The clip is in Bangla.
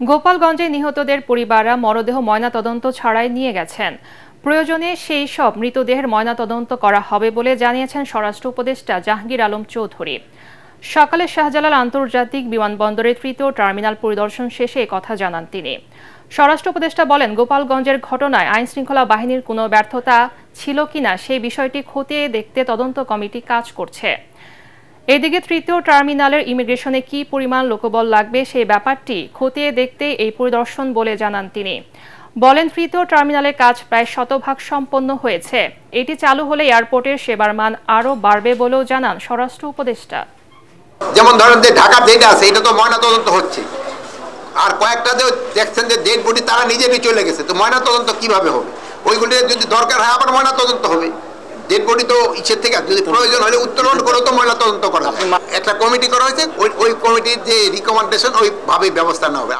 গোপালগঞ্জে নিহতদের পরিবাররা মরদেহ ময়নাতদন্ত ছাড়াই নিয়ে গেছেন। প্রয়োজনে সেই সব মৃতদেহের ময়নাতদন্ত করা হবে বলে জানিয়েছেন স্বরাষ্ট্র উপদেষ্টা জাহাঙ্গীর আলম চৌধুরী। সকালে শাহজালাল আন্তর্জাতিক বিমানবন্দরের তৃতীয় টার্মিনাল পরিদর্শন শেষে কথা জানান তিনি। স্বরাষ্ট্র উপদেষ্টা বলেন, গোপালগঞ্জের ঘটনায় আইনশৃঙ্খলা বাহিনীর কোনো ব্যর্থতা ছিল কিনা সেই বিষয়টি খতিয়ে দেখতে তদন্ত কমিটি কাজ করছে। এদিকে তৃতীয় টার্মিনালের ইমিগ্রেশনে কি পরিমাণ লোকবল লাগবে সেই ব্যাপারটি খতিয়ে দেখতে এই পরিদর্শন বলে জানান তিনি। বলেন, তৃতীয় টার্মিনালের কাজ প্রায় 100% সম্পন্ন হয়েছে। এটি চালু হলে এয়ারপোর্টের সেবার মান আরও বাড়বে বলেও জানান স্বরাষ্ট্র উপদেষ্টা। যেমন ধরেন যে ঢাকার যেটা আছে এটা তো ময়নাতদন্ত হচ্ছে, আর কয়েকটা যে দেখছেন যে ডেড বডি তারা নিজেরই চলে গেছে, তো ময়নাতদন্ত কিভাবে হবে? ওইগুলি যদি দরকার হয় আবার ময়নাতদন্ত হবে। ডেড বডি তো ইচ্ছের থেকে যদি প্রয়োজন হলে উত্তোলন করে তো ময়নাতদন্ত করা। একটা কমিটি করা হয়েছে, ওই কমিটির যে রিকমেন্ডেশন ওইভাবেই ব্যবস্থা নেওয়া হবে।